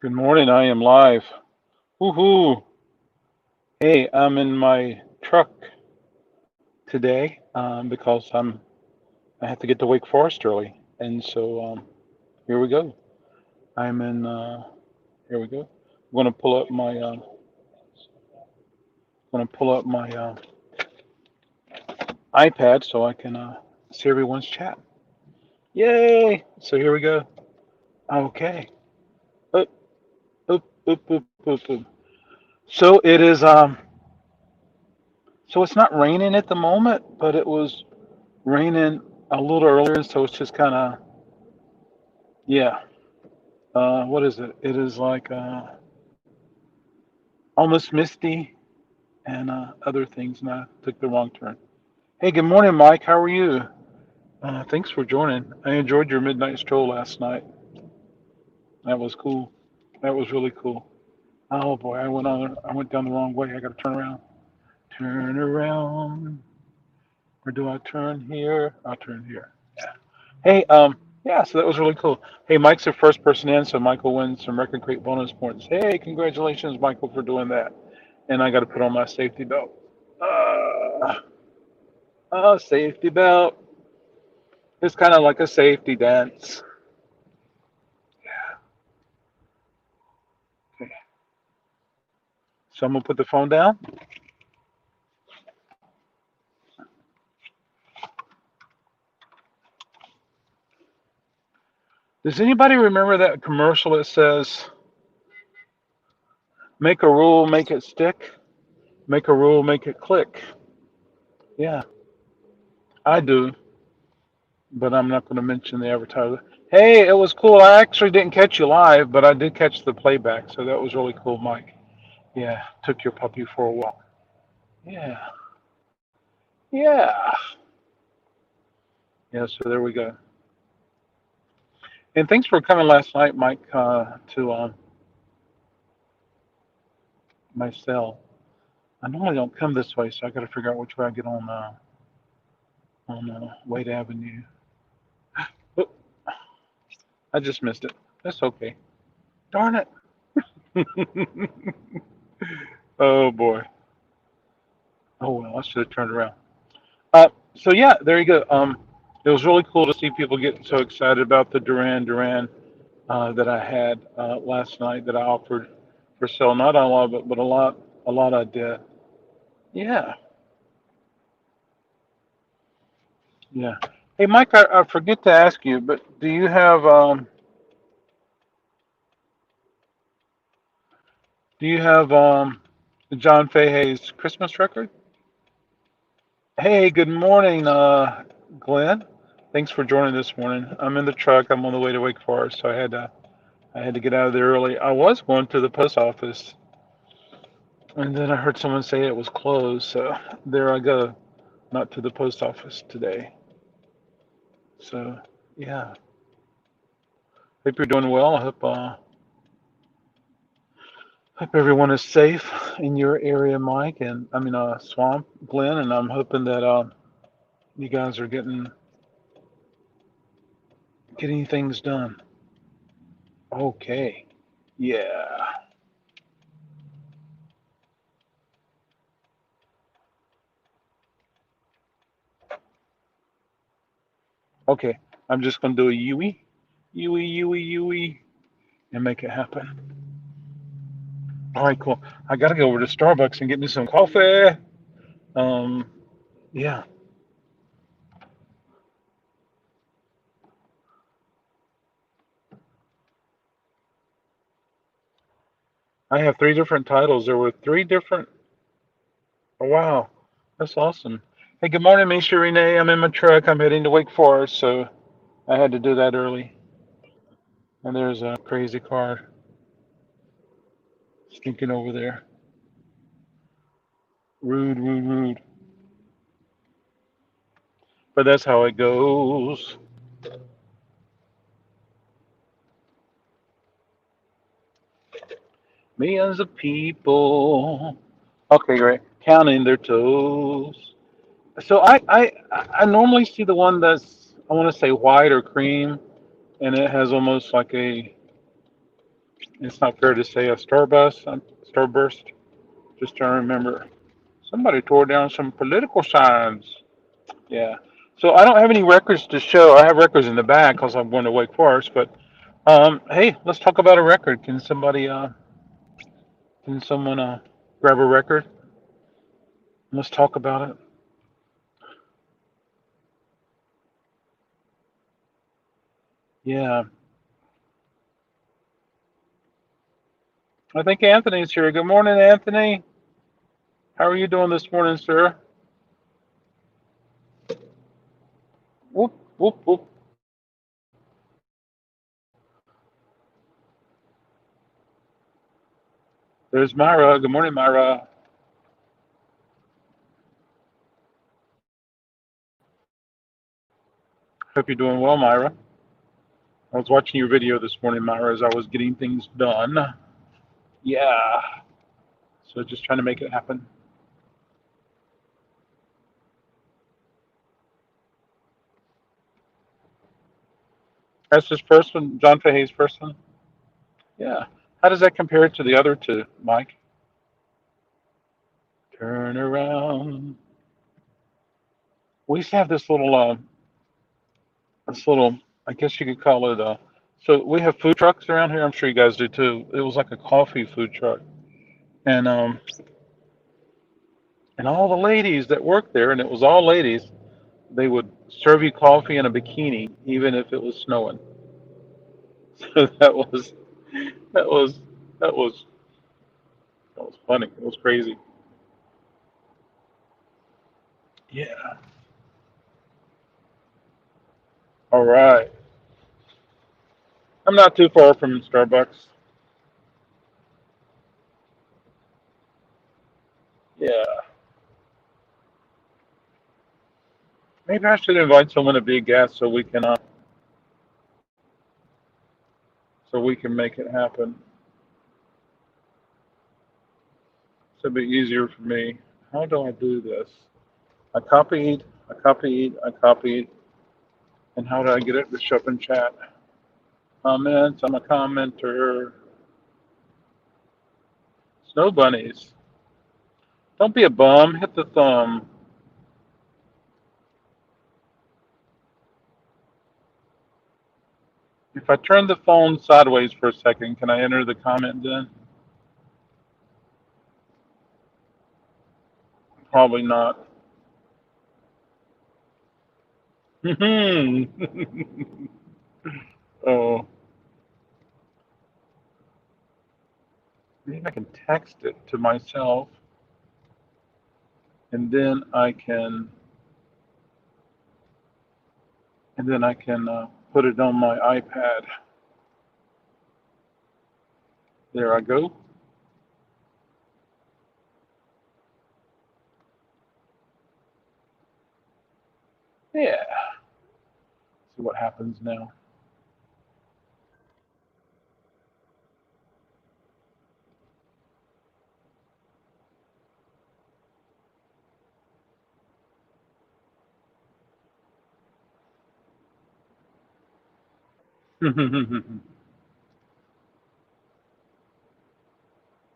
Good morning. I am live. Woohoo! Hey, I'm in my truck today because I have to get to Wake Forest early, and so here we go. I'm in. Here we go. I'm going to pull up my. Going to pull up my iPad so I can see everyone's chat. Yay! So here we go. Okay. Oop, oop, oop, oop, oop, oop. So it is. So it's not raining at the moment, but it was raining a little earlier, so it's just kind of yeah. What is it? It is like almost misty and other things. And I took the wrong turn. Hey, good morning, Mike. How are you? Thanks for joining. I enjoyed your midnight stroll last night. That was cool. That was really cool. Oh boy, I went down the wrong way. I got to turn around. Turn around. Where do I turn here? I'll turn here. Yeah. Hey, yeah, so that was really cool. Hey, Mike's the first person in, so Michael wins some Record Crate bonus points. Hey, congratulations, Michael, for doing that. And I got to put on my safety belt. Uh, Safety belt. It's kind of like a safety dance. Okay. So I'm gonna put the phone down. Does anybody remember that commercial that says, "Make a rule, make it stick. Make a rule, make it click"? Yeah, I do, but I'm not going to mention the advertiser. Hey, it was cool. I actually didn't catch you live, but I did catch the playback, so that was really cool, Mike. Yeah, took your puppy for a walk. Yeah, yeah, yeah. So there we go. And thanks for coming last night, Mike, to my cell. I normally don't come this way, so I got to figure out which way I get on Wade Avenue. Oh, I just missed it. That's okay. Darn it. Oh boy. Oh well, I should have turned around. So yeah, there you go. It was really cool to see people getting so excited about the Duran Duran that I had last night that I offered for sale. Not a lot, but a lot I did. Yeah, yeah. Hey, Mike, I forget to ask you, but do you have John Fahey's Christmas record? Hey, good morning, Glenn. Thanks for joining this morning. I'm in the truck. I'm on the way to Wake Forest, so I had to get out of there early. I was going to the post office, and then I heard someone say it was closed, so there I go. Not to the post office today. So yeah, hope you're doing well. Hope everyone is safe in your area, Mike, and I mean Swamp, Glenn, and I'm hoping that you guys are getting things done. Okay. Yeah. Okay. I'm just gonna do a Yui, Yui, Yui, Yui, and make it happen. All right, cool. I gotta go over to Starbucks and get me some coffee. Um, yeah. I have three different titles. There were three different. Oh, wow, that's awesome. Hey, good morning, Misha Renee. I'm in my truck. I'm heading to Wake Forest, so I had to do that early. And there's a crazy car stinking over there. Rude, rude, rude. But that's how it goes. Millions of people. Okay, great. Counting their toes. So I normally see the one that's I want to say white or cream, and it has almost like a It's not fair to say a starburst. Just trying to remember. Somebody tore down some political signs. Yeah. So I don't have any records to show. I have records in the back because I'm going to Wake Forest. But hey, let's talk about a record. Can someone grab a record? Let's talk about it. Yeah. I think Anthony's here. Good morning, Anthony. How are you doing this morning, sir? Whoop, whoop, whoop. There's Myra. Good morning, Myra. Hope you're doing well, Myra. I was watching your video this morning, Myra, as I was getting things done. Yeah. So just trying to make it happen. That's his first one, John Fahey's first one. Yeah. How does that compare to the other two, Mike? Turn around. We used to have this little, I guess you could call it so we have food trucks around here. I'm sure you guys do too. It was like a coffee food truck. And and all the ladies that worked there, and it was all ladies, they would serve you coffee in a bikini, even if it was snowing. So that was that was that was funny. It was crazy. Yeah. All right. I'm not too far from Starbucks. Yeah. Maybe I should invite someone to be a guest so we can make it happen. It's a bit easier for me. How do I do this? I copied, and how do I get it to show up in chat? Comments. I'm a commenter. Snow bunnies. Don't be a bum. Hit the thumb. If I turn the phone sideways for a second, can I enter the comment then? Probably not. Oh, maybe I can text it to myself, and then I can put it on my iPad. There I go. Yeah. See what happens now.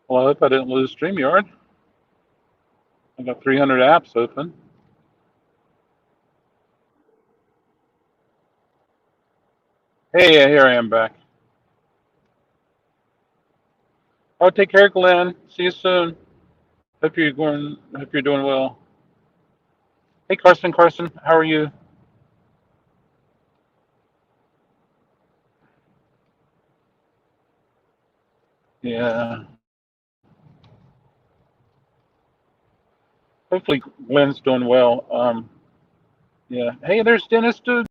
Well, I hope I didn't lose StreamYard. I got 300 apps open. Hey, here I am back. Oh, take care, Glenn. See you soon. Hope you're doing well. Hey, Carson. Carson, how are you? Yeah. Hopefully, Glenn's doing well. Yeah. Hey, there's Dennis, dude.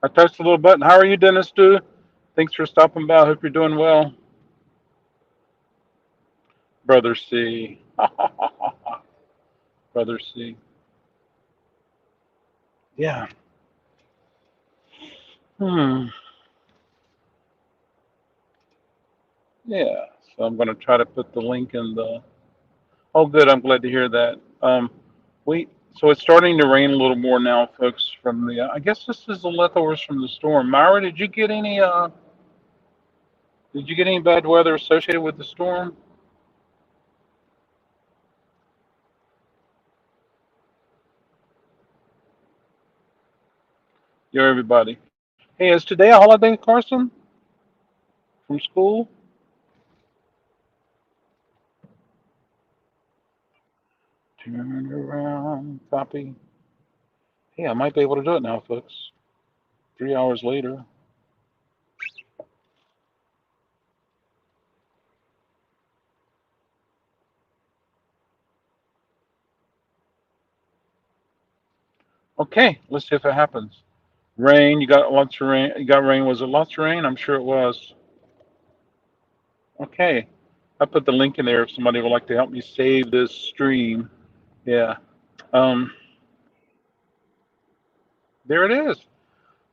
I touched the little button. How are you, Dennis, dude? Thanks for stopping by. Hope you're doing well. Brother C. Brother C. Yeah. Hmm. Yeah. So I'm going to try to put the link in the. Oh, good. I'm glad to hear that. We. So it's starting to rain a little more now, folks. From the. I guess this is the leftovers from the storm. Myra, did you get any? Did you get any bad weather associated with the storm? Yeah, everybody. Hey, is today a holiday, Carson? From school? Turn around, copy. Hey, I might be able to do it now, folks. 3 hours later. Okay, let's see if it happens. Rain, you got lots of rain. You got rain. Was it lots of rain? I'm sure it was. Okay, I put the link in there if somebody would like to help me save this stream. Yeah. Um, there it is.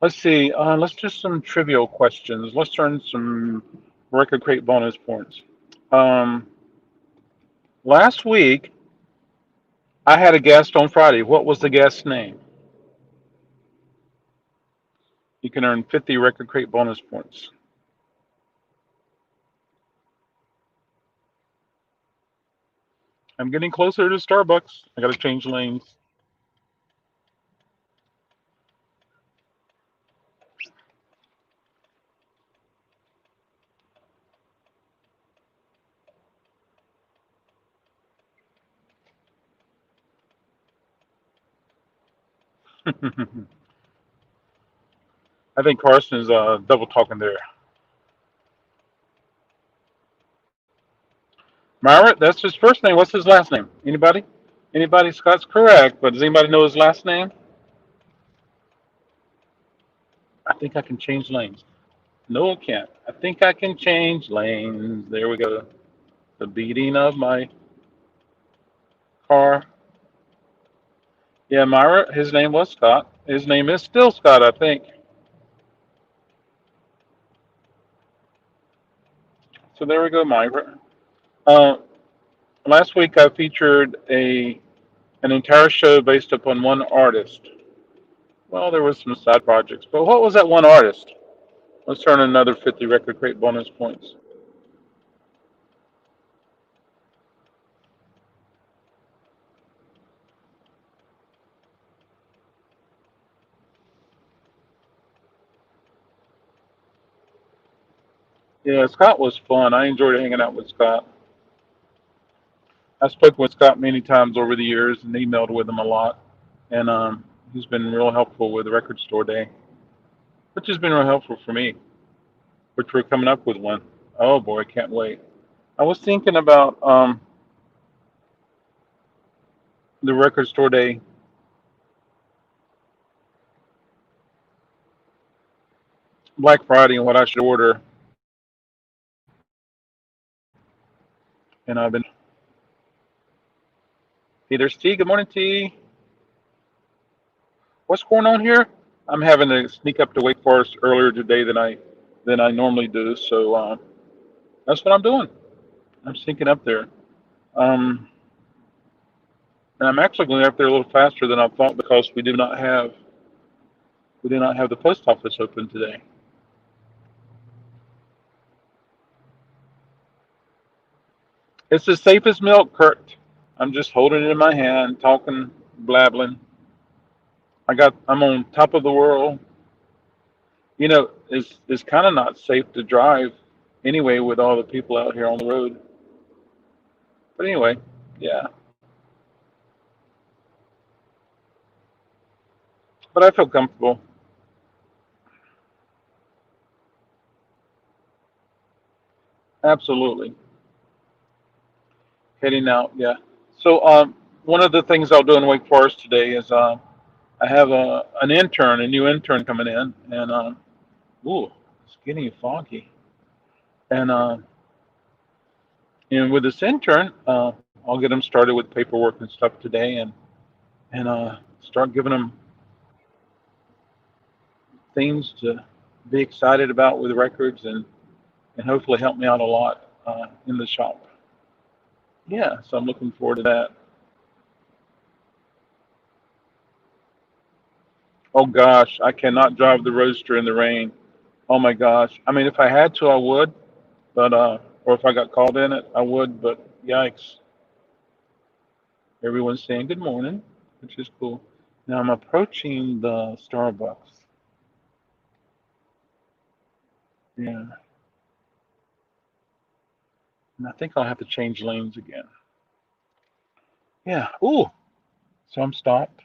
Let's see. Let's do some trivial questions. Let's earn some record crate bonus points. Um, last week I had a guest on Friday. What was the guest's name? You can earn 50 record crate bonus points. I'm getting closer to Starbucks. I got to change lanes. I think Carson is double talking there. Myra, that's his first name. What's his last name? Anybody? Anybody? Scott's correct, but does anybody know his last name? I think I can change lanes. No, I can't. I think I can change lanes. There we go. The beating of my car. Yeah, Myra, his name was Scott. His name is still Scott, I think. So there we go, Myra. Uh, last week I featured an entire show based upon one artist. Well, there was some side projects, but what was that one artist? Let's earn another 50 record crate bonus points. Yeah, Scott was fun. I enjoyed hanging out with Scott. I spoke with Scott many times over the years and emailed with him a lot. And he's been real helpful with Record Store Day, which has been real helpful for me, which we're coming up with one. Oh boy, I can't wait. I was thinking about the Record Store Day, Black Friday, and what I should order. And I've been, hey, there's T. Good morning, T. What's going on here? I'm having to sneak up to Wake Forest earlier today than I normally do. So that's what I'm doing. I'm sneaking up there. Um, and I'm actually going up there a little faster than I thought because we do not have the post office open today. It's as safe as milk, Kurt. I'm just holding it in my hand, talking, blabbling. I'm on top of the world. It's kind of not safe to drive anyway with all the people out here on the road. But anyway, yeah. But I feel comfortable. Absolutely. Heading out, yeah. So one of the things I'll do in Wake Forest today is I have a new intern coming in, and ooh, it's getting foggy. And And with this intern, I'll get them started with paperwork and stuff today, and start giving them things to be excited about with records, and hopefully help me out a lot in the shop. Yeah, so I'm looking forward to that. Oh gosh, I cannot drive the Roadster in the rain. Oh my gosh. I mean, if I had to, I would, but or if I got called in it, I would. But yikes! Everyone's saying good morning, which is cool. Now I'm approaching the Starbucks. Yeah, and I think I'll have to change lanes again. Yeah. Ooh. So I'm stopped.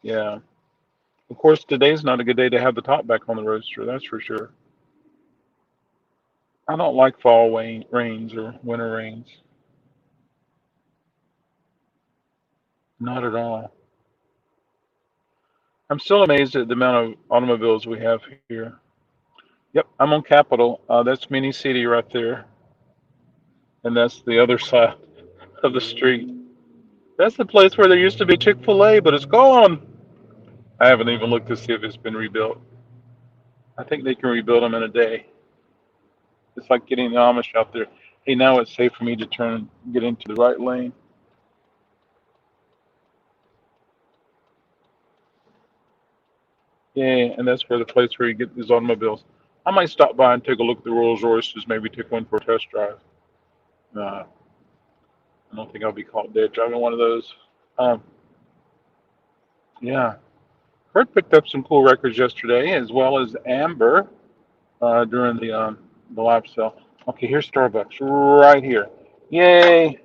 Yeah. Of course, today's not a good day to have the top back on the Roadster. That's for sure. I don't like rains or winter rains. Not at all. I'm still amazed at the amount of automobiles we have here. Yep, I'm on Capitol. That's Mini City right there, and that's the other side of the street. That's the place where there used to be Chick-fil-A, but it's gone. I haven't even looked to see if it's been rebuilt. I think they can rebuild them in a day. It's like getting the Amish out there. Hey, now it's safe for me to turn, get into the right lane. Yeah, and that's where the place where you get these automobiles. I might stop by and take a look at the Rolls Royces, maybe take one for a test drive. I don't think I'll be caught dead driving one of those. Um, yeah, Kurt picked up some cool records yesterday, as well as Amber during the live sale. Okay, here's Starbucks right here. Yay,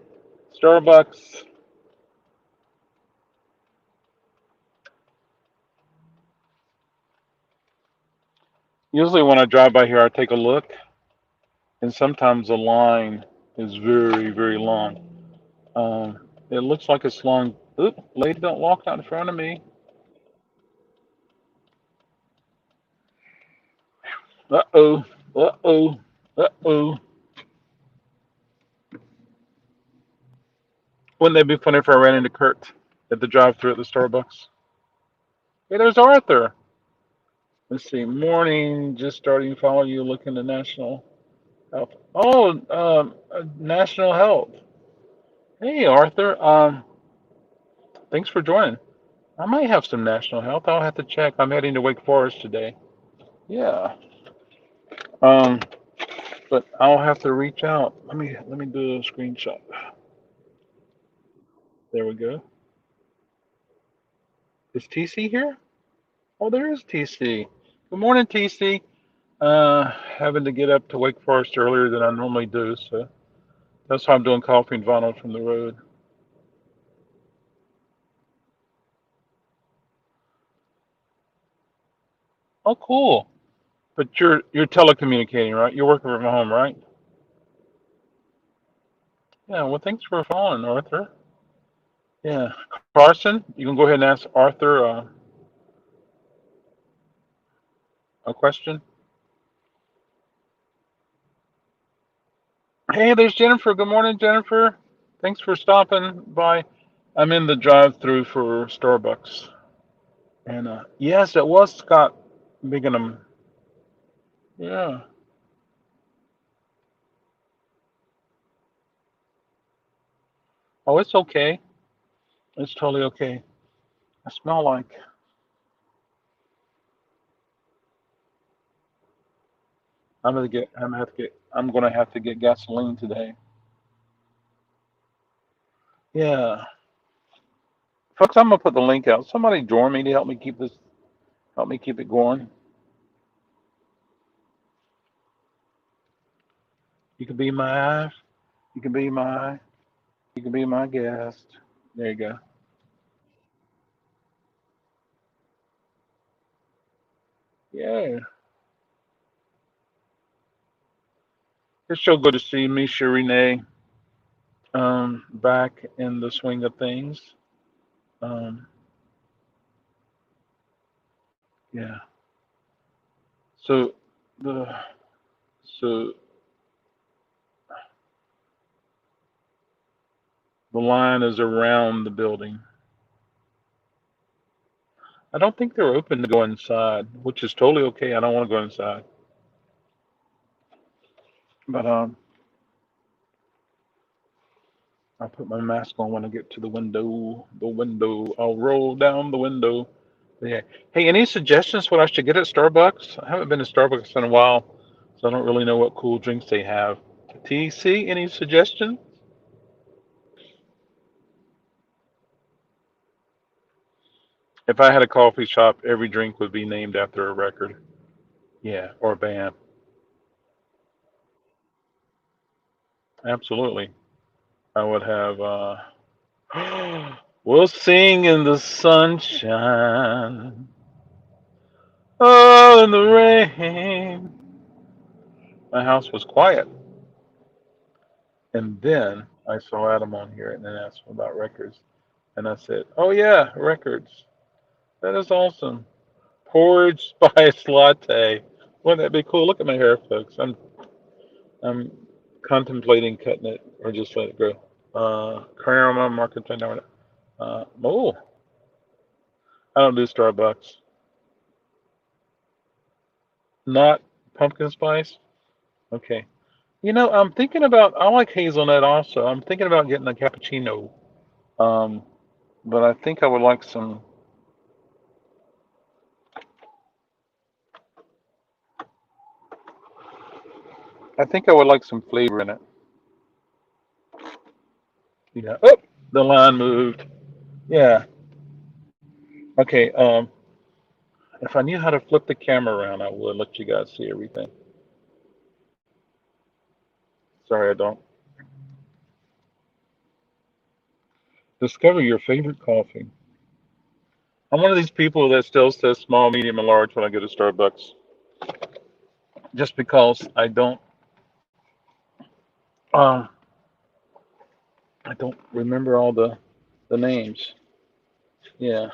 Starbucks. Usually when I drive by here, I take a look, and sometimes the line is very, very long. It looks like it's long. Oop, lady, don't walk out in front of me. Uh oh. Uh oh. Uh oh. Wouldn't that be funny if I ran into Kurt at the drive-thru at the Starbucks? Hey, there's Arthur. Let's see. Morning, just starting to follow you. Looking to national health. Oh, national health. Hey, Arthur. Thanks for joining. I might have some national health. I'll have to check. I'm heading to Wake Forest today. Yeah. Um, but I'll have to reach out. Let me do a screenshot. There we go. Is TC here? Oh, there is TC. Good morning, TC. Having to get up to Wake Forest earlier than I normally do, so that's why I'm doing coffee and vinyl from the road. Oh, cool. But you're telecommunicating, right? You're working from home, right? Yeah. Well, thanks for calling, Arthur. Yeah. Carson, you can go ahead and ask Arthur a question. Hey, there's Jennifer. Good morning, Jennifer. Thanks for stopping by. I'm in the drive-through for Starbucks, and yes, it was Scott Bigham. Yeah. Oh, it's okay. It's totally okay. I smell like I'm gonna have to get gasoline today. Yeah. Folks, I'm gonna put the link out. Somebody join me to help me keep it going. You can be my you can be my you can be my guest. There you go. Yeah. It's so good to see Misha Renee back in the swing of things. Um Yeah. So the so the line is around the building. I don't think they're open to go inside, which is totally okay. I don't want to go inside, but I'll put my mask on when I get to the window. The window. I'll roll down the window. Yeah. Hey, any suggestions what I should get at Starbucks? I haven't been to Starbucks in a while, so I don't really know what cool drinks they have. TC, any suggestions? If I had a coffee shop, every drink would be named after a record. Yeah, or a band. Absolutely. I would have we'll sing in the sunshine. Oh, in the rain. My house was quiet. And then I saw Adam on here and then asked him about records. And I said, oh, yeah, records. That is awesome. Porridge spice latte. Wouldn't that be cool? Look at my hair, folks. I'm contemplating cutting it or just let it grow. Caramel market. Oh, I don't do Starbucks. Not pumpkin spice? Okay. I'm thinking about, I like hazelnut also. I'm thinking about getting a cappuccino. Um, but I think I would like some, I think I would like some flavor in it. Yeah. Oh, the line moved. Yeah. Okay. If I knew how to flip the camera around, I would let you guys see everything. Sorry, I don't. Discover your favorite coffee. I'm one of these people that still says small, medium, and large when I go to Starbucks, just because uh, I don't remember all the names. Yeah.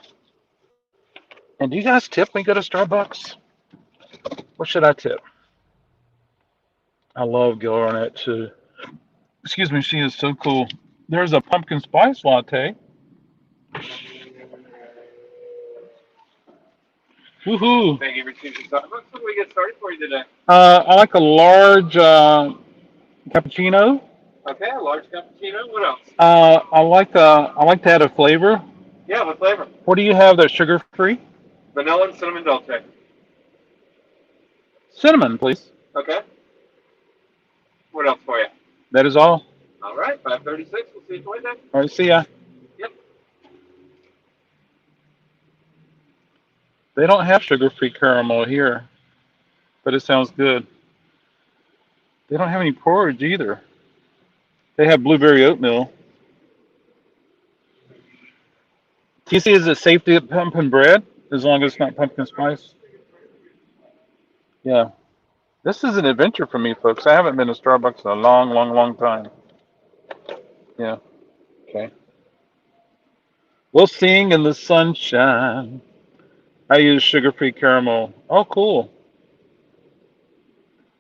And do you guys tip when you go to Starbucks? What should I tip? I love Gil Arnett too. Excuse me, she is so cool. There's a pumpkin spice latte. Woohoo! Thank you for choosing Starbucks. What can we get started for you today? I like a large cappuccino. Okay, a large cappuccino. What else? I like to add a flavor. Yeah, what flavor? What do you have that's sugar free? Vanilla and cinnamon dolce. Cinnamon, please. Okay. What else for you? That is all. All right, 5:36. We'll see you Wednesday. All right, see ya. Yep. They don't have sugar-free caramel here, but it sounds good. They don't have any porridge either. They have blueberry oatmeal. TC, is it safe to get pumpkin bread as long as it's not pumpkin spice? Yeah. This is an adventure for me, folks. I haven't been to Starbucks in a long, long, long time. Yeah. Okay. We'll sing in the sunshine. I use sugar-free caramel. Oh, cool.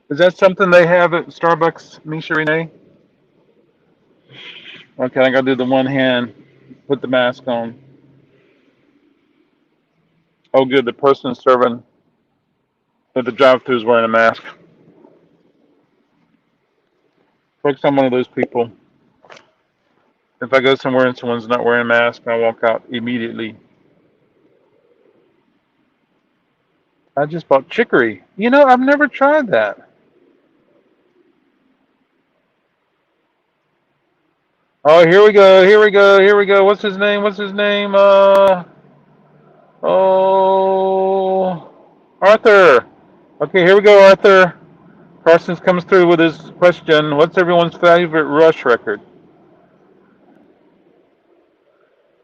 Is that something they have at Starbucks, Misha Renee? Okay, I gotta do the one hand, put the mask on. Oh, good. The person serving at the drive-thru is wearing a mask. Folks, I'm one of those people. If I go somewhere and someone's not wearing a mask, I walk out immediately. I just bought chicory. I've never tried that. Oh, here we go. Here we go. Here we go. What's his name? What's his name? Oh, Arthur. Okay, here we go, Arthur. Parsons comes through with his question. What's everyone's favorite Rush record?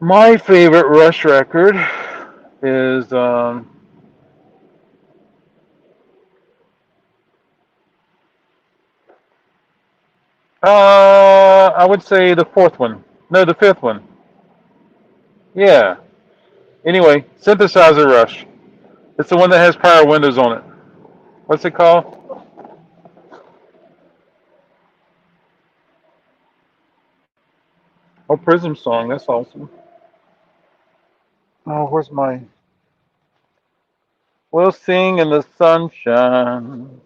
My favorite Rush record is I would say the fourth one. No, the fifth one. Yeah. Anyway, Synthesizer Rush. It's the one that has power windows on it. What's it called? Oh, Prism Song. That's awesome. Oh, where's my? We'll sing in the sunshine.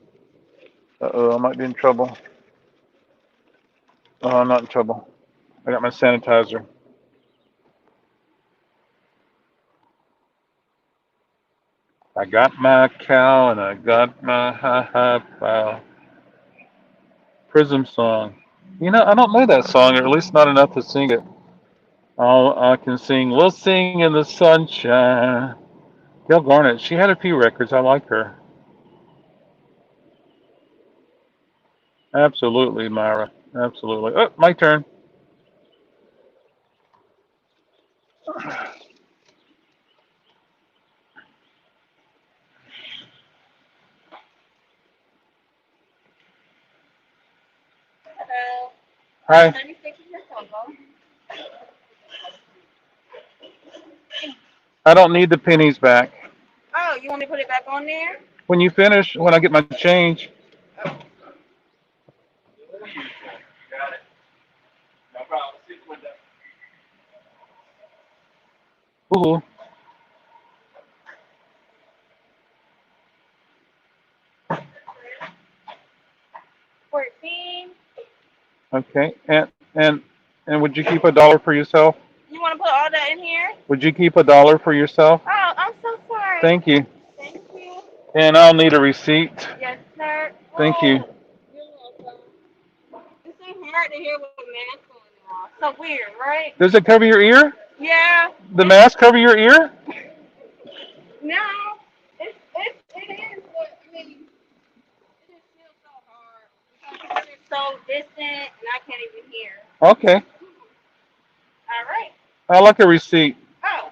Uh-oh, I might be in trouble. Oh, I'm not in trouble. I got my sanitizer. I got my cow and I got my hi-hi plow. Prism Song. You know, I don't know that song, or at least not enough to sing it. All I can sing, we'll sing in the sunshine. Gail Garnett, she had a few records. I like her. Absolutely, Myra. Absolutely. Oh, my turn. Hello. Hi. Let me fix your phone. I don't need the pennies back. Oh, you want me to put it back on there? When you finish, when I get my change. Oh. Ooh. 14. Okay. And would you keep $1 for yourself? You want to put all that in here? Would you keep $1 for yourself? Oh, I'm so sorry. Thank you. Thank you. And I'll need a receipt. Yes, sir. Thank you. Oh, you're welcome. It's so hard to hear with the mask on now. So weird, right? Does it cover your ear? Yeah. The mask cover your ear? No. It is, but I mean, it just feels so hard because it's so distant and I can't even hear. Okay. All right. I like a receipt. Oh.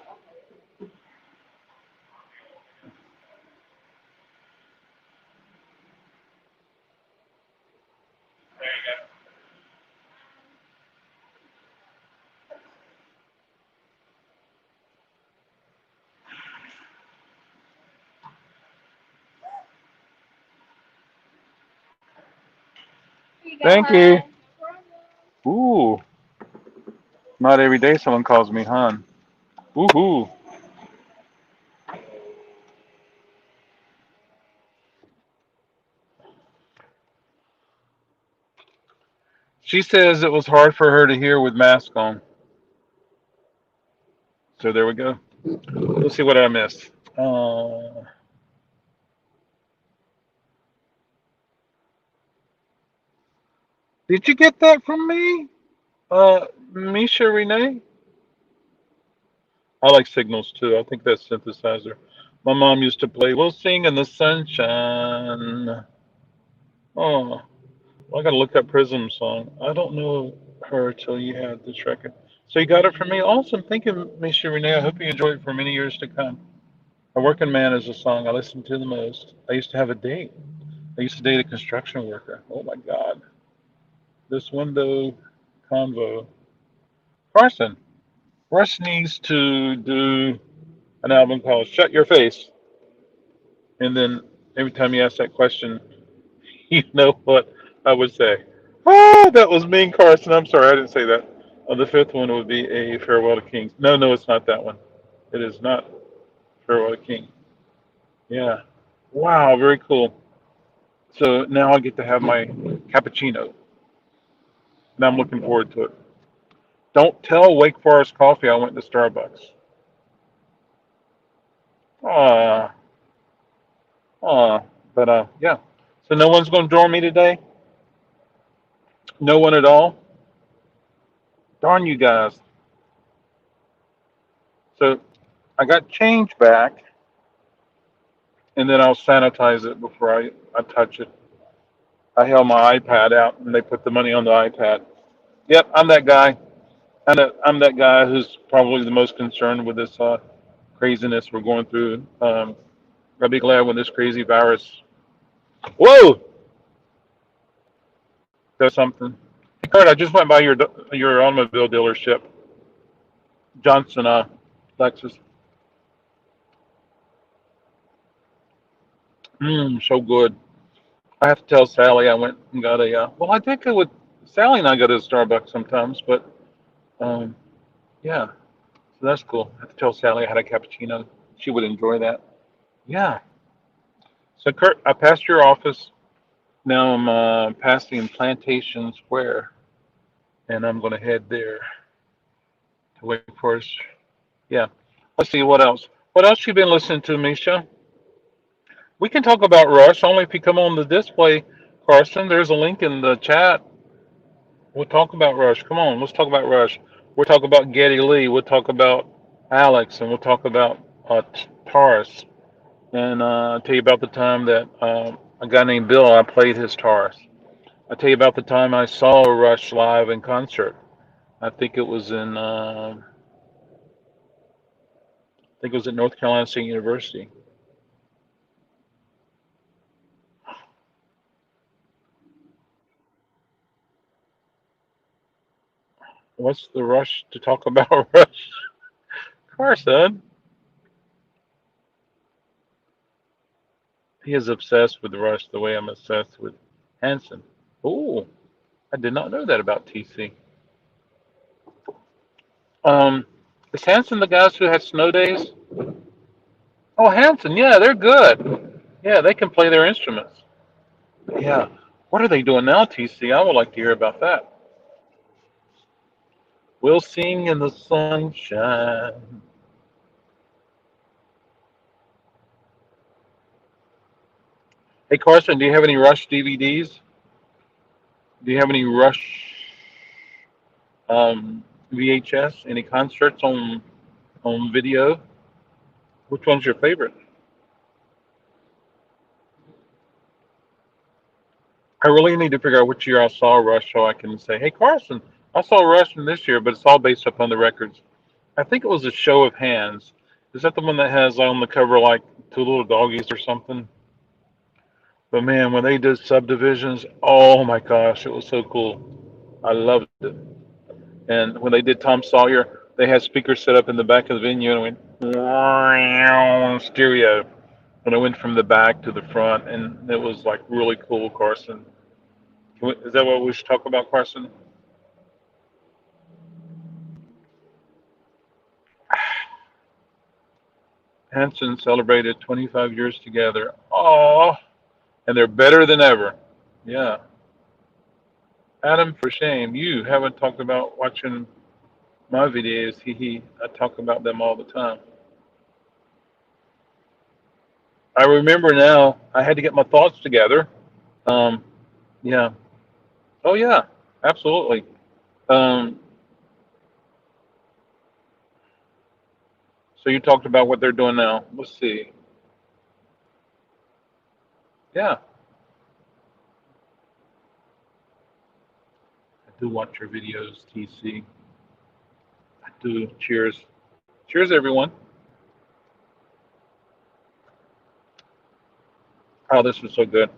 Here you go, Thank you. hon. Ooh. Not every day someone calls me hon. Ooh. She says it was hard for her to hear with mask on. So there we go. Let's see what I missed. Did you get that from me? Misha Renee? I like signals too. I think that's synthesizer. My mom used to play We'll Sing in the Sunshine. Oh, well, I gotta look up Prism song. I don't know her till you had this record. So you got it from me? Awesome. Thank you, Misha Renee. I hope you enjoy it for many years to come. A Working Man is a song I listen to the most. I used to have a date. I used to date a construction worker. Oh my God. This window convo. Carson, Russ needs to do an album called Shut Your Face. And then every time you ask that question, you know what I would say. Oh, that was mean, Carson. I'm sorry, I didn't say that. The fifth one would be a Farewell to Kings. No, it's not that one. It is not Farewell to King. Yeah. Wow, very cool. So now I get to have my cappuccino, and I'm looking forward to it. Don't tell Wake Forest Coffee I went to Starbucks. Aw, aw. But yeah. So no one's going to join me today. No one at all. Darn you guys. So I got change back, and then I'll sanitize it before I touch it. I held my iPad out, and they put the money on the iPad. Yep, I'm that guy. I'm that guy who's probably the most concerned with this craziness we're going through. I'll be glad when this crazy virus, whoa, does something. Hey, Kurt, I just went by your automobile dealership, Johnson, Lexus. So good. I have to tell Sally I went and got a. Well, I did go with Sally and I go to Starbucks sometimes, but um, yeah, so that's cool. I have to tell Sally I had a cappuccino. She would enjoy that. Yeah. So Kurt, I passed your office. Now I'm passing Plantation Square, and I'm going to head there to Wake Forest. Yeah. Let's see what else. What else you been listening to, Misha? We can talk about Rush only if you come on the display, Carson. There's a link in the chat. We'll talk about Rush. Come on, let's talk about Rush. We'll talk about Geddy Lee. We'll talk about Alex, and we'll talk about Taurus. And I'll tell you about the time that a guy named Bill, I played his Taurus. I'll tell you about the time I saw Rush live in concert. I think it was in, I think it was at North Carolina State University. What's the rush to talk about Rush? Carson, he is obsessed with Rush the way I'm obsessed with Hanson. Oh, I did not know that about TC. Um, is Hanson the guys who had snow days? Oh, Hanson, yeah, they're good. Yeah, they can play their instruments. Yeah. What are they doing now, TC? I would like to hear about that. We'll sing in the sunshine. Hey, Carson, do you have any Rush DVDs? Do you have any Rush VHS? Any concerts on video? Which one's your favorite? I really need to figure out which year I saw Rush so I can say, hey, Carson, I saw Rush in this year, but it's all based upon the records. I think it was a show of hands. Is that the one that has on the cover like two little doggies or something? But man, when they did subdivisions, oh my gosh, it was so cool. I loved it. And when they did Tom Sawyer, they had speakers set up in the back of the venue and it went stereo. And it went from the back to the front, and it was like really cool, Carson. Is that what we should talk about, Carson? Hanson celebrated 25 years together. Oh, and they're better than ever. Yeah. Adam, for shame, you haven't talked about watching my videos. I talk about them all the time. I remember now. I had to get my thoughts together. Um, yeah. Oh yeah. Absolutely. Um, so you talked about what they're doing now. Let's see. Yeah, I do watch your videos, TC. I do. Cheers. Cheers, everyone. Oh, this was so good.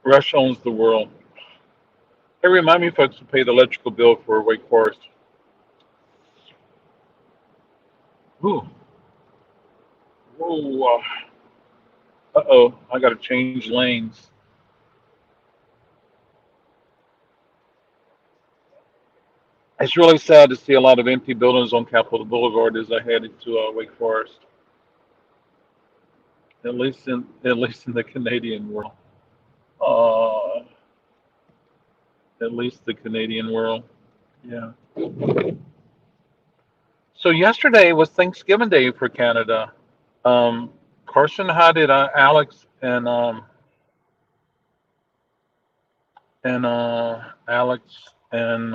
Rush owns the world. Hey, remind me, folks, to pay the electrical bill for Wake Forest. Ooh. Whoa. Uh-oh. I got to change lanes. It's really sad to see a lot of empty buildings on Capitol Boulevard as I headed to Wake Forest. At least in the Canadian world. Uh, at least the Canadian world. Yeah. So yesterday was Thanksgiving Day for Canada. Um, Carson, how did Alex and Alex and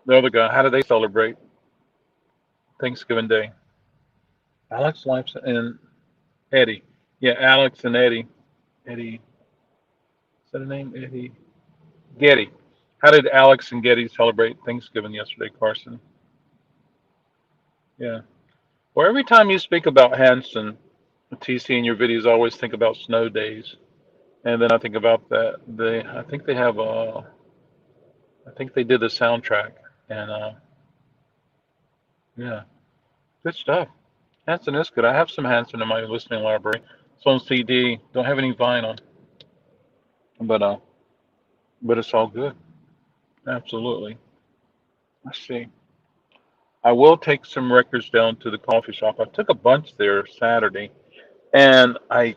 the other guy, how did they celebrate Thanksgiving Day? Alex Life and Eddie. Yeah, Alex and Eddie. Eddie, is that a name? Eddie. Getty. How did Alex and Getty celebrate Thanksgiving yesterday, Carson? Yeah. Well, every time you speak about Hanson, TC in your videos, I always think about snow days. And then I think about that. I think they have I think they did the soundtrack. And yeah, good stuff. Hanson is good. I have some Hanson in my listening library. It's on CD. Don't have any vinyl, but it's all good. Absolutely. Let's see. I will take some records down to the coffee shop. I took a bunch there Saturday, and I,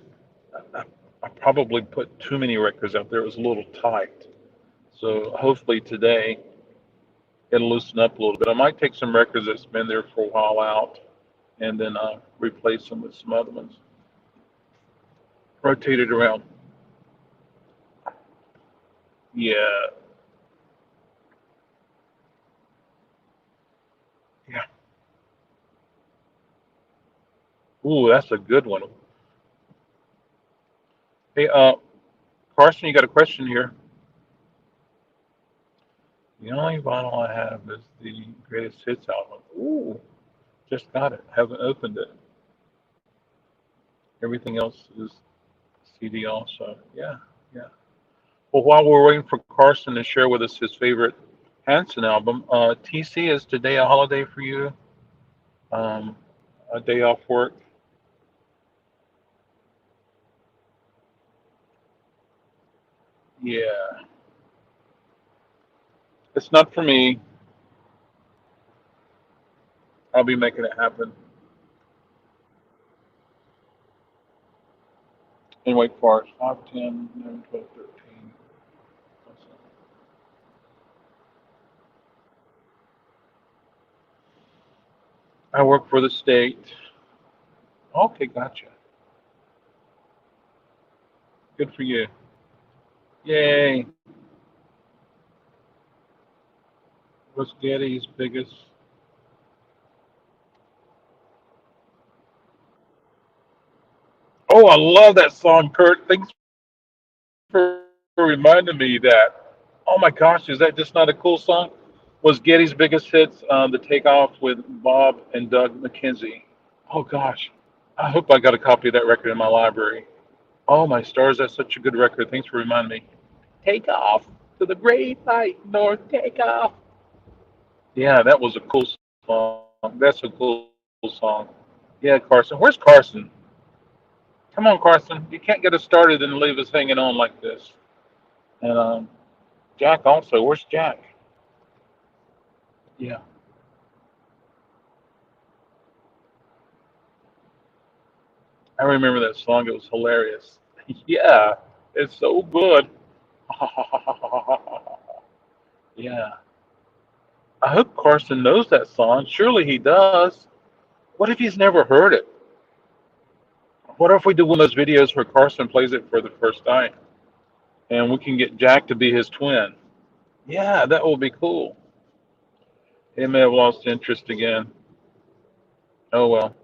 I probably put too many records out there. It was a little tight. So hopefully today it'll loosen up a little bit. I might take some records that's been there for a while out, and then replace them with some other ones. Rotate it around. Yeah, yeah. Ooh, that's a good one. Hey, Carson, you got a question here. The only vinyl I have is the greatest hits album. Ooh, just got it. Haven't opened it. Everything else is CD also. Yeah, yeah. Well, while we're waiting for Carson to share with us his favorite Hanson album, TC, is today a holiday for you? Um, a day off work? Yeah, it's not for me. I'll be making it happen in Wake Forest. 5, 10, 11, 12, 13. I work for the state. Okay, gotcha. Good for you. Yay. What's Getty's biggest? Oh, I love that song, Kurt. Thanks for reminding me that. Oh my gosh, is that just not a cool song? Was Getty's biggest hits the Takeoff with Bob and Doug McKenzie? Oh gosh, I hope I got a copy of that record in my library. Oh my stars, that's such a good record. Thanks for reminding me. Take off to the great white north. Take off. Yeah, that was a cool song. That's a cool song. Yeah, Carson. Where's Carson? Come on, Carson. You can't get us started and leave us hanging on like this. And Jack also. Where's Jack? Yeah, I remember that song. It was hilarious. Yeah, it's so good. Yeah. I hope Carson knows that song. Surely he does. What if he's never heard it? What if we do one of those videos where Carson plays it for the first time and we can get Jack to be his twin? Yeah, that will be cool. He may have lost interest again. Oh well.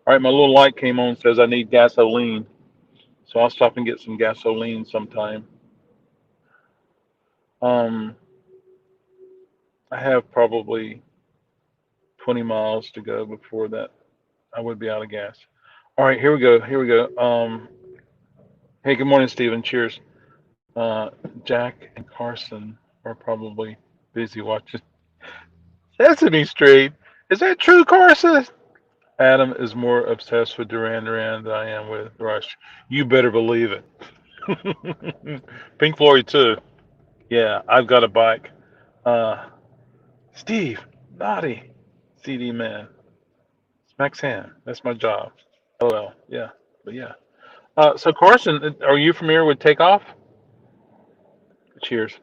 All right, my little light came on, says I need gasoline. So I'll stop and get some gasoline sometime. Um, I have probably 20 miles to go before that I would be out of gas. All right, here we go. Here we go. Hey, good morning, Stephen. Cheers. Uh, Jack and Carson are probably busy watching Sesame Street. Is that true, Carson? Adam is more obsessed with Duran Duran than I am with Rush. You better believe it. Pink Floyd too. Yeah, I've got a bike. Uh, Steve, naughty, CD man, smacks hand. That's my job. LOL. Yeah, but yeah. So Carson, are you familiar with Takeoff? Cheers.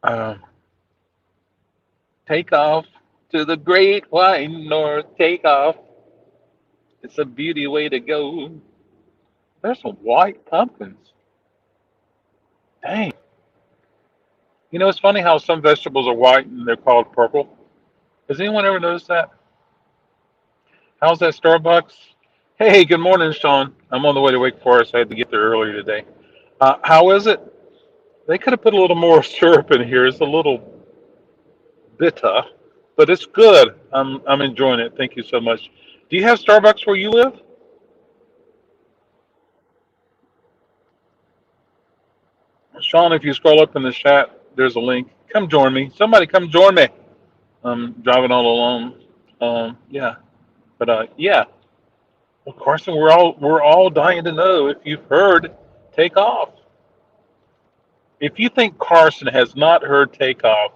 Um, take off to the great wide north. Take off. It's a beauty way to go. There's some white pumpkins. Dang. You know, it's funny how some vegetables are white and they're called purple. Has anyone ever noticed that? How's that Starbucks? Hey, good morning, Sean. I'm on the way to Wake Forest. I had to get there earlier today. How is it? They could have put a little more syrup in here. It's a little bitter, but it's good. I'm enjoying it. Thank you so much. Do you have Starbucks where you live? Sean, if you scroll up in the chat, There's a link. Come join me. Somebody come join me. I'm driving all alone. Yeah, but yeah. Well, Carson, we're all dying to know if you've heard Takeoff. If you think Carson has not heard Takeoff,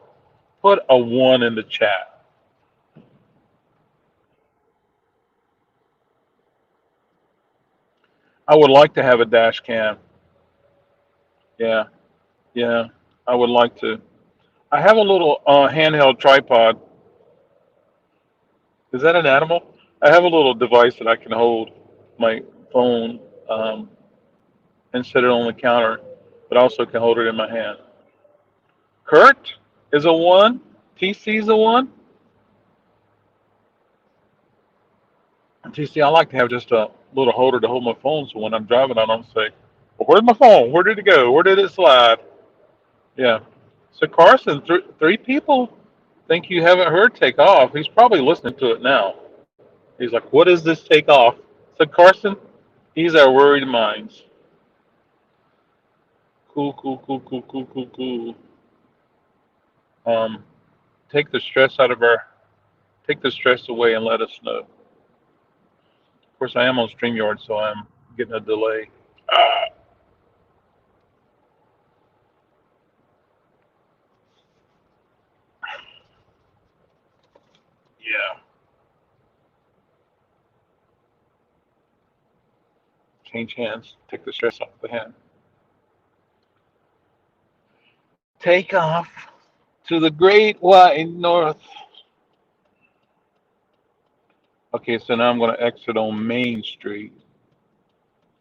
put a one in the chat. I would like to have a dash cam. Yeah, yeah. I would like to. I have a little handheld tripod. Is that an animal? I have a little device that I can hold my phone um, and set it on the counter, but also can hold it in my hand. Kurt is a one. TC is a one. TC, I like to have just a little holder to hold my phone, so when I'm driving, I don't say, well, "Where's my phone? Where did it go? Where did it slide?" Yeah. So Carson, three people think you haven't heard Takeoff. He's probably listening to it now. He's like, "What is this Takeoff?" So Carson, he's our worried minds. Cool, cool, cool, cool, cool, cool, cool. Um, take the stress out of our, take the stress away and let us know. Of course, I am on StreamYard, so I'm getting a delay. Ah, yeah. Change hands. Take the stress off the hand. Take off to the great wide north. Okay, so now I'm going to exit on Main Street.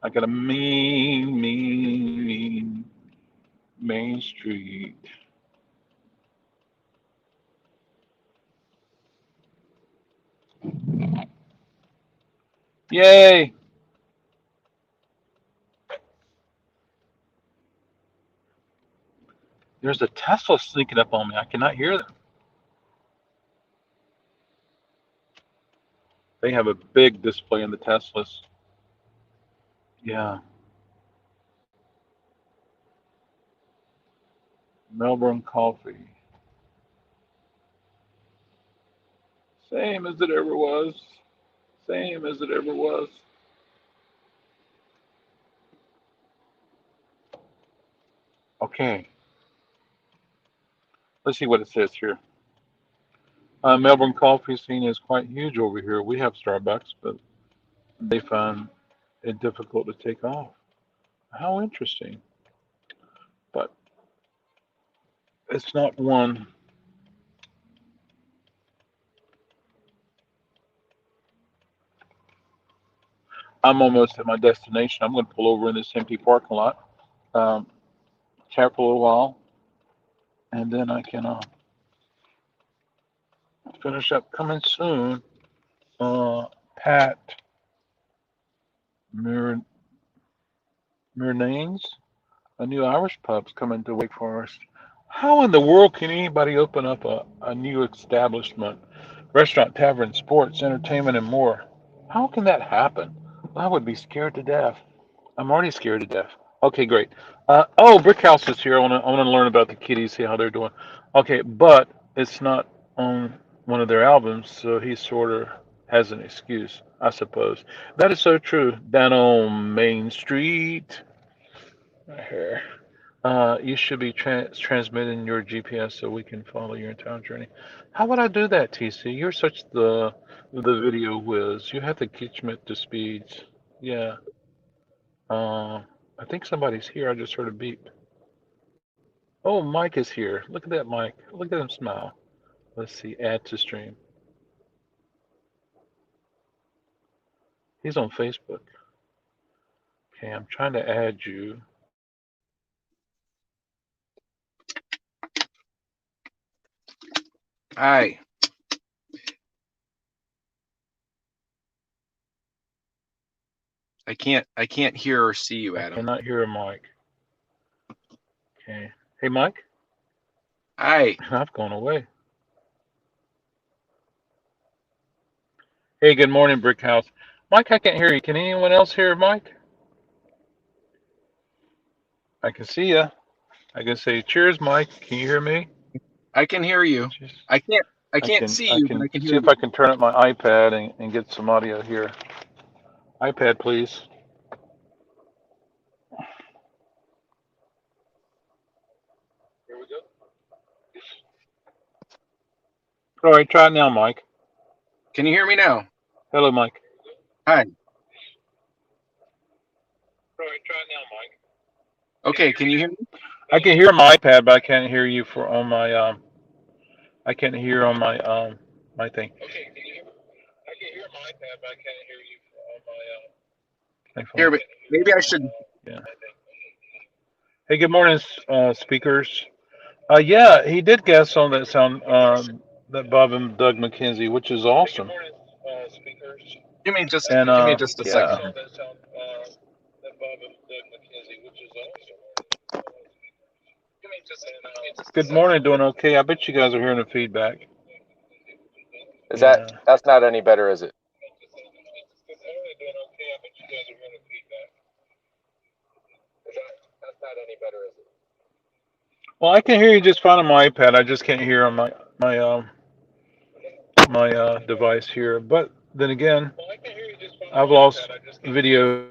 I got a mean Main Street. Yay! There's a Tesla sneaking up on me. I cannot hear them. They have a big display in the Teslas. Yeah. Melbourne coffee. Same as it ever was. Same as it ever was. Okay. Let's see what it says here. Melbourne coffee scene is quite huge over here. We have Starbucks, but they find it difficult to take off. How interesting. But it's not one. I'm almost at my destination. I'm going to pull over in this empty parking lot, um, chat for a little while, and then I can finish up coming soon. Pat Mir- Mirnanes, a new Irish pub's coming to Wake Forest. How in the world can anybody open up a new establishment, restaurant, tavern, sports, entertainment, and more? How can that happen? I would be scared to death. I'm already scared to death. Okay, great. Oh, Brick House is here. I want to learn about the kitties, see how they're doing. Okay, but it's not on one of their albums, so he sort of has an excuse, I suppose. That is so true. Down on Main Street, right here. You should be transmitting your GPS so we can follow your entire journey. How would I do that, TC? You're such the video whiz. You have to catch me at the speeds. Yeah. Uh, I think somebody's here. I just heard a beep. Oh, Mike is here. Look at that, Mike. Look at him smile. Let's see. Add to stream. He's on Facebook. Okay, I'm trying to add you. Hi. I can't hear or see you, I Adam. cannot hear Mike. Okay. Hey, Mike. Hi. I've gone away. Hey, good morning, Brick House. Mike, I can't hear you. Can anyone else hear Mike? I can see you. I can say, cheers, Mike. Can you hear me? I can hear you. Cheers. I I can't can see I you, but can I can see hear if you. I can turn up my iPad and get some audio here. iPad, please. Here we go. All right, try it now, Mike. Can you hear me now? Hello, Mike. Hi. All right, try it now, Mike. Okay, can you hear me? I can hear my iPad, but I can't hear you for on my I can't hear on my thing. Okay, can you hear? I can hear my iPad, but I can't hear you on my Here, phone. but maybe I should. Yeah. Hey, good morning, speakers. Yeah, he did guest on that sound that Bob and Doug McKenzie, which is awesome. Hey, good morning, speakers. And Give me just a yeah. second here. Good morning, doing okay. I bet you guys are hearing the feedback. Is Yeah. that's not any better, is it? That's not any better, is it? Well, I can hear you just fine on my iPad. I just can't hear on my device here. But then again, I've lost video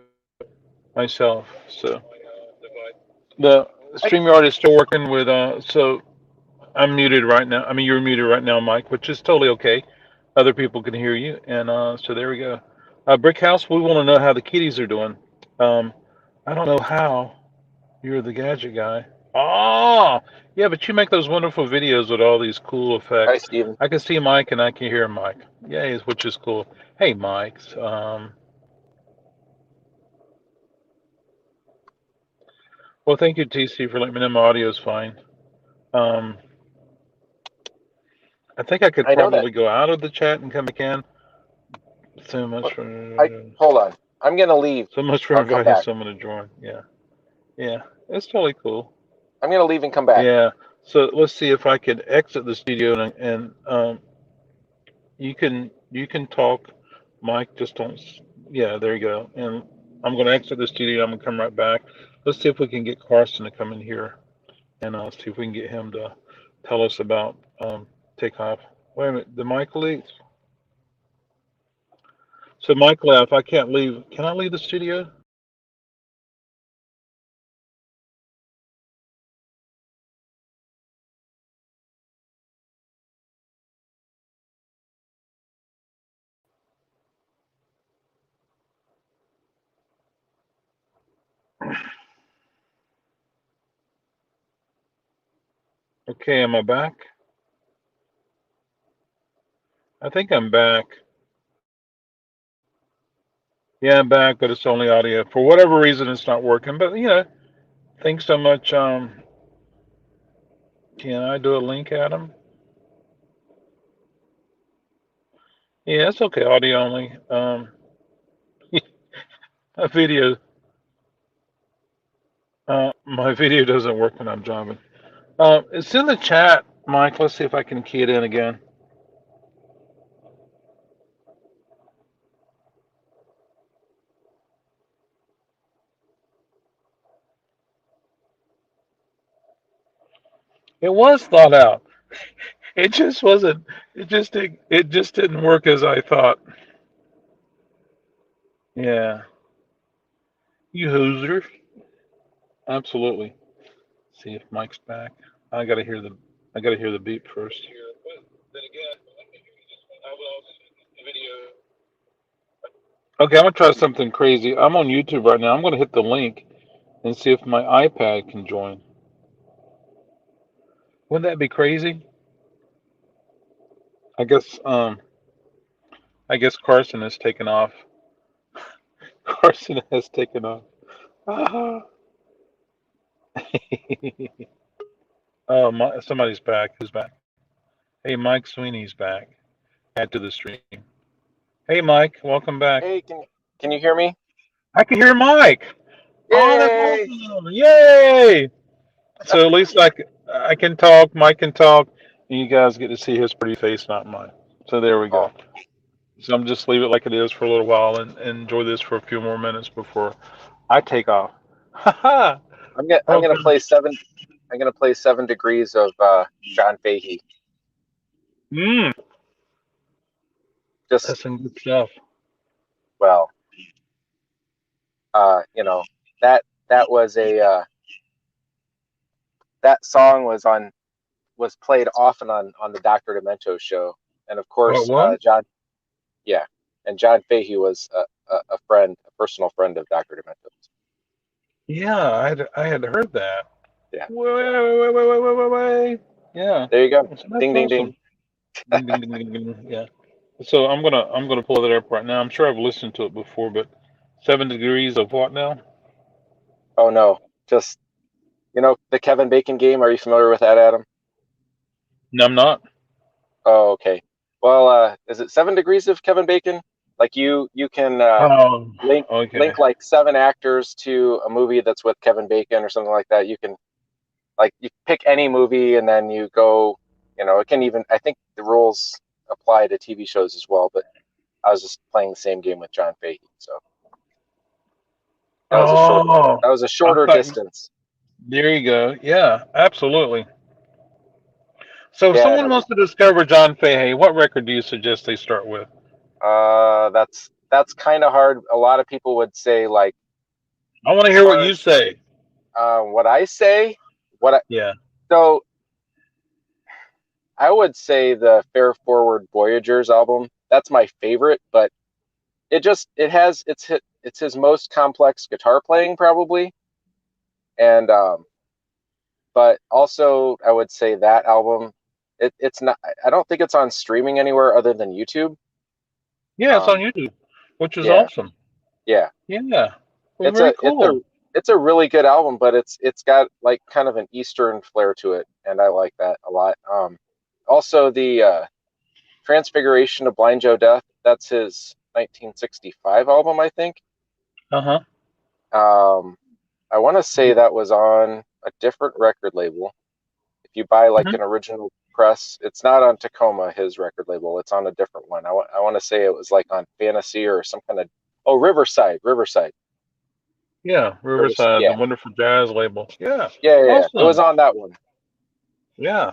myself. So the StreamYard is still working with so I'm muted right now. I mean, you're muted right now, Mike, which is totally okay. Other people can hear you, and so there we go. Brick House, we want to know how the kitties are doing. Um, I don't know how. You're the gadget guy. Oh, yeah, but you make those wonderful videos with all these cool Hi, effects. Steven. I can see Mike and I can hear Mike. Yeah, which is cool. Hey, Mike. Well, thank you, TC, for letting me know my audio is fine. Um, I think I could I know that. probably go out of the chat and come back in. So much Well, for hold on. I'm gonna leave. so much for I'll come inviting back. someone to join. Yeah, yeah, it's totally cool. I'm gonna leave and come back. Yeah. So let's see if I could exit the studio and you can talk, Mike. Just don't. Yeah, there you go. And I'm going to exit the studio. I'm going to come right back. Let's see if we can get Carson to come in here, and see if we can get him to tell us about takeoff. Wait a minute. Did Mike leave? So Mike left. I can't leave. Can I leave the studio? Okay. Am I back? I think I'm back. Yeah, I'm back, but it's only audio. For whatever reason, it's not working. But thanks so much. Can I do a link, Adam? Yeah, it's okay. Audio only. A video. My video doesn't work when I'm driving. It's in the chat, Mike. Let's see if I can key it in again. It was thought out. It just wasn't. It just didn't work as I thought. Yeah, you hoser. Absolutely. See if Mike's back. I gotta hear the. I gotta hear the beep first. Okay, I'm gonna try something crazy. I'm on YouTube right now. I'm gonna hit the link and see if my iPad can join. Wouldn't that be crazy? I guess. I guess Carson has taken off. Carson has taken off. Ah. Oh, somebody's back. Who's back? Hey, Mike Sweeney's back. Add to the stream. Hey, Mike, welcome back. Hey, can you hear me? I can hear Mike. Oh, that's Yay! awesome! Yay! So at least I can talk. Mike can talk, and you guys get to see his pretty face, not mine. So there we go. Oh, So I'm just leave it like it is for a little while and enjoy this for a few more minutes before I take off. Ha ha! I'm gonna Okay. play seven. gonna play 7 Degrees of John Fahey. Mm, Just that's some good stuff. well, you know, that was a that song was played often on the Dr. Demento show, and of What course, one? Yeah, and John Fahey was a friend, a personal friend of Dr. Demento's. Yeah, I had heard that. Yeah, Wait. Yeah, there you go. so that's Ding, ding, ding. awesome. Ding, ding, ding, ding, ding. Yeah. So I'm gonna pull it up right now. I'm sure I've listened to it before, but 7 degrees of what now? Oh no, just the Kevin Bacon game. Are you familiar with that, Adam? No, I'm not. Oh, okay. Well, is it 7 Degrees of Kevin Bacon? Like you can Oh, link okay. link like 7 actors to a movie that's with Kevin Bacon or something like that. You can you pick any movie and then you go. It can even. I think the rules apply to TV shows as well. But I was just playing the same game with John Fahey, so that was a short. Oh, That was a I shorter thought. distance. There you go. Yeah, absolutely. So if Yeah, someone wants to discover John Fahey, what record do you suggest they start with? that's kind of hard. A lot of people would say like I want to as hear what far you as say. what I say. What I, Yeah. so I would say the Fair Forward Voyagers album. That's my favorite, but it's his most complex guitar playing probably, and but also I would say that album. It's not. I don't think it's on streaming anywhere other than YouTube. Yeah, it's on Um, YouTube, which is yeah, awesome. yeah. Yeah. Well, It's very a it's a cool. it's a really good album, but it's got like kind of an Eastern flair to it, and I like that a lot. Also the Transfiguration of Blind Joe Death. That's his 1965 album, I think. Uh-huh. I want to say that was on a different record label. If you buy like Mhm. an original press, it's not on Tacoma, his record label. It's on a different one. I want to say it was like on Fantasy or some kind of Riverside. Yeah, Riverside, the Yeah, wonderful jazz label. Yeah. yeah. It was Awesome. on that one. Yeah.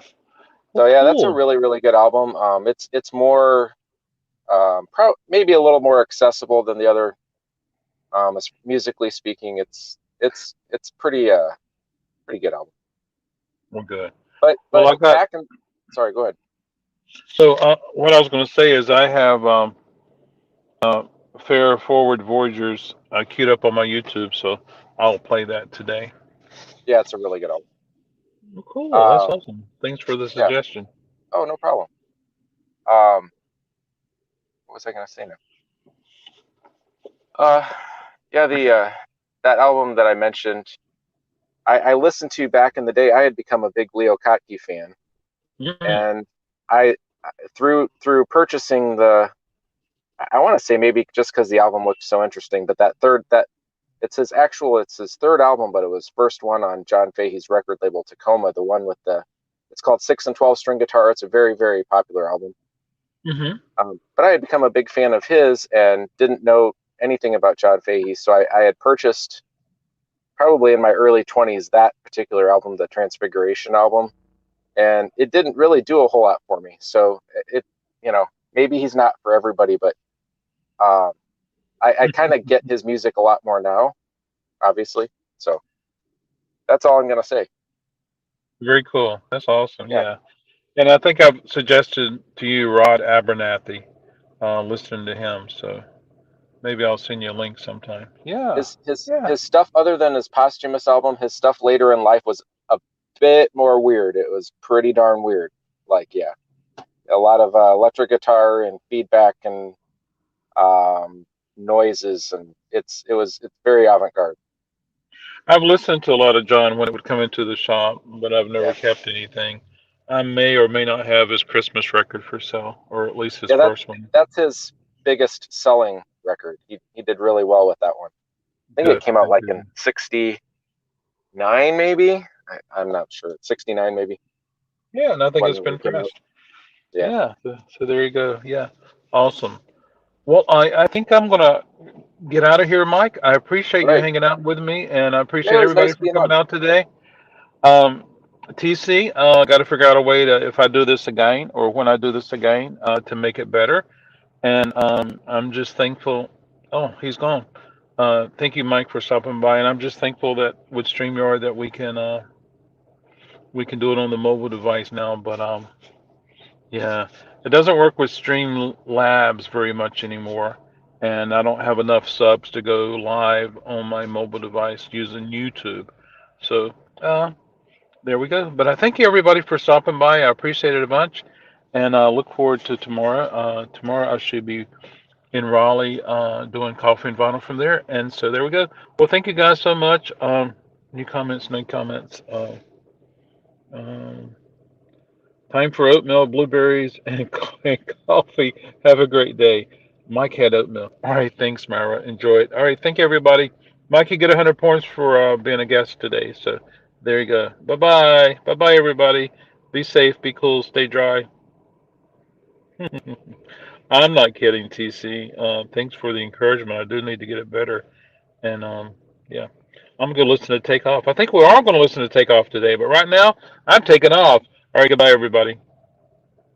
Well, So yeah, that's a cool. really really good album. It's more maybe a little more accessible than the other. Musically speaking, it's pretty good album. Well, good. Well, But I got. sorry, go ahead. So what I was going to say is I have Fair Forward Voyagers queued up on my YouTube, so I'll play that today. Yeah, it's a really good album. Well, cool. That's Uh, awesome. Thanks for the yeah. suggestion. Oh, no problem. What was I gonna say now? Yeah, the that album that I mentioned, I listened to back in the day. I had become a big Leo Kottke fan, Mm. and I through purchasing I want to say maybe just because the album looked so interesting, but that it's his third album, but it was first one on John Fahey's record label Tacoma, the one with it's called 6 and 12 string guitar. It's a very very popular album. Mm-hmm. But I had become a big fan of his and didn't know anything about John Fahey, so I had purchased probably in my early 20s that particular album, the Transfiguration album, and it didn't really do a whole lot for me. So maybe he's not for everybody, but I kind of get his music a lot more now, obviously. So that's all I'm gonna say. Very cool. That's awesome. Yeah, Yeah. And I think I've suggested to you Rod Abernathy, listening to him. So maybe I'll send you a link sometime. Yeah. Yeah. his stuff other than his posthumous album, his stuff later in life was a bit more weird. It was pretty darn weird. Like a lot of electric guitar and feedback and noises, and it's very avant-garde. I've listened to a lot of John when it would come into the shop, but I've never Yeah, kept anything. I may or may not have his Christmas record for sale, or at least his yeah. first one. That's his biggest selling record. He did really well with that one. I think it Good. came out Good, like good. in '69, maybe. I'm not sure. '69, maybe. Yeah, and I think When it's it been came out. pressed. Yeah. Yeah. So there you go. Yeah. Awesome. Well, I think I'm gonna get out of here, Mike. I appreciate All you right. hanging out with me, and I Yeah, appreciate it was everybody nice for being coming on. out today. Um, TC, got to figure out a way to, if I do this again or when I do this again, to make it better. And I'm just thankful. Oh, he's gone. Thank you, Mike, for stopping by. And I'm just thankful that with StreamYard that we can do it on the mobile device now. But yeah, it doesn't work with Streamlabs very much anymore. And I don't have enough subs to go live on my mobile device using YouTube. So there we go. But I thank you everybody for stopping by. I appreciate it a bunch. And I look forward to tomorrow. Tomorrow I should be in Raleigh doing coffee and vinyl from there. And so there we go. Well, thank you guys so much. Any comments? No comments. Um, Time for oatmeal, blueberries, and and coffee. Have a great day. Mike had oatmeal. All right, thanks, Myra. Enjoy it. All right, thank you, everybody. Mike, you get 100 points for being a guest today. So there you go. Bye bye. Bye bye, everybody. Be safe, be cool, stay dry. I'm not kidding, TC. Thanks for the encouragement. I do need to get it better. And yeah, I'm going to listen to Take Off. I think we are going to listen to Take Off today, but right now, I'm taking off. All right, goodbye, everybody.